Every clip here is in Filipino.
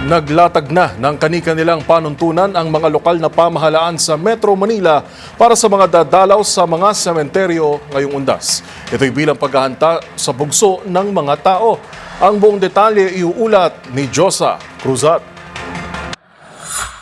Naglatag na ng kani-kanilang panuntunan ang mga lokal na pamahalaan sa Metro Manila para sa mga dadalaw sa mga sementeryo ngayong Undas. Ito'y bilang paghahanda sa bugso ng mga tao. Ang buong detalye iuulat ni Josa Cruzat.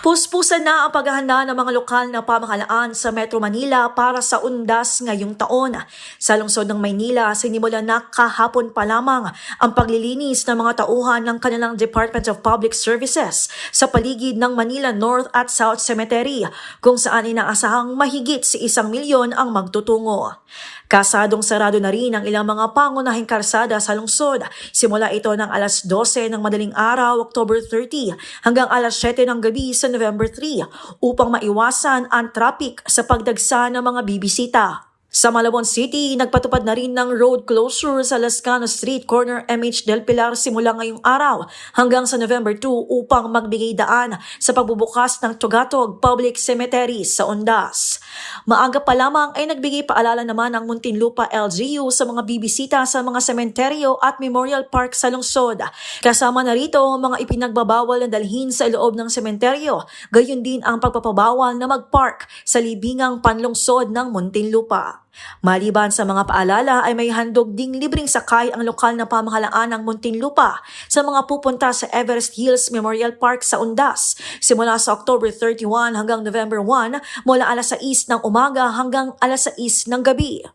Puspusan na ang paghahanda ng mga lokal na pamahalaan sa Metro Manila para sa Undas ngayong taon. Sa lungsod ng Maynila, sinimulan na kahapon pa lamang ang paglilinis ng mga tauhan ng kanilang Department of Public Services sa paligid ng Manila North at South Cemetery, kung saan inaasahang mahigit si 1 milyon ang magtutungo. Kasadong sarado na rin ang ilang mga pangunahing kalsada sa lungsod. Simula ito ng alas 12 ng madaling araw, October 30, hanggang alas 7 ng gabi sa November 3 upang maiwasan ang traffic sa pagdagsa ng mga bibisita. Sa Malabon City, nagpatupad na rin ng road closure sa Lascano Street, corner MH Del Pilar simula ngayong araw hanggang sa November 2 upang magbigay daan sa pagbubukas ng Tugatog Public Cemetery sa Undas. Maaga pa lamang ay nagbigay paalala naman ang Muntinlupa LGU sa mga bibisita sa mga sementeryo at memorial park sa lungsod. Kasama na rito ang mga ipinagbabawal na dalhin sa loob ng sementeryo, gayon din ang pagpapabawal na magpark sa libingang panlungsod ng Muntinlupa. Maliban sa mga paalala ay may handog ding libreng sakay ang lokal na pamahalaan ng Muntinlupa sa mga pupunta sa Everest Hills Memorial Park sa Undas simula sa October 31 hanggang November 1 mula alas 6 ng umaga hanggang alas 6 ng gabi.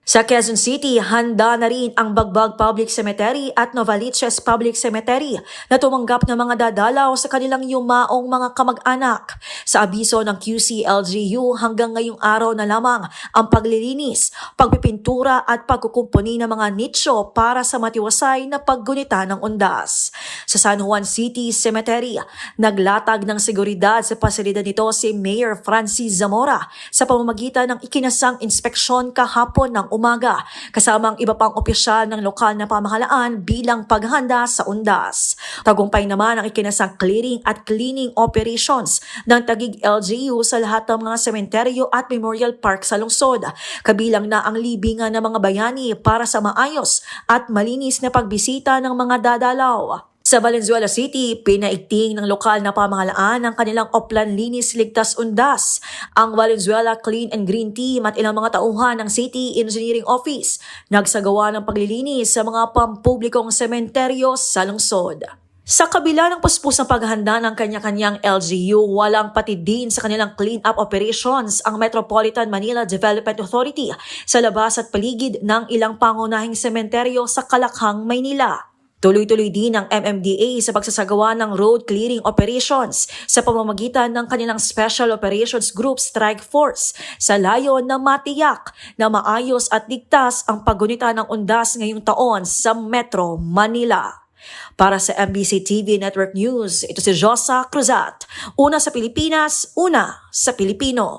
Sa Quezon City, handa na rin ang Bagbag Public Cemetery at Novaliches Public Cemetery na tumanggap ng mga dadalaw sa kanilang yumaong mga kamag-anak. Sa abiso ng QC-LGU, hanggang ngayong araw na lamang ang paglilinis, pagpipintura at pagkukumpuni ng mga nicho para sa matiwasay na paggunita ng Undas. Sa San Juan City Cemetery, naglatag ng seguridad sa pasilidad nito si Mayor Francis Zamora sa pamamagitan ng ikinasang inspeksyon kahapon ng umaga, kasamang iba pang opisyal ng lokal na pamahalaan bilang paghahanda sa Undas. Tagumpay naman ang ikinasang clearing at cleaning operations ng Taguig LGU sa lahat ng mga sementeryo at memorial park sa lungsod, kabilang na ang libingan ng mga bayani para sa maayos at malinis na pagbisita ng mga dadalaw. Sa Valenzuela City, pinaigting ng lokal na pamahalaan ang kanilang Oplan Linis Ligtas Undas. Ang Valenzuela Clean and Green Team at ilang mga tauhan ng City Engineering Office nagsagawa ng paglilinis sa mga pampublikong sementeryo sa lungsod. Sa kabila ng puspusang paghahanda ng kanya-kanyang LGU, walang patid din sa kanilang clean-up operations ang Metropolitan Manila Development Authority sa labas at paligid ng ilang pangunahing sementeryo sa Kalakhang, Maynila. Tuloy-tuloy din ang MMDA sa pagsasagawa ng road clearing operations sa pamamagitan ng kanilang Special Operations Group Strike Force sa layon na matiyak na maayos at ligtas ang paggunita ng Undas ngayong taon sa Metro Manila. Para sa MBC TV Network News, ito si Josa Cruzat. Una sa Pilipinas, una sa Pilipino.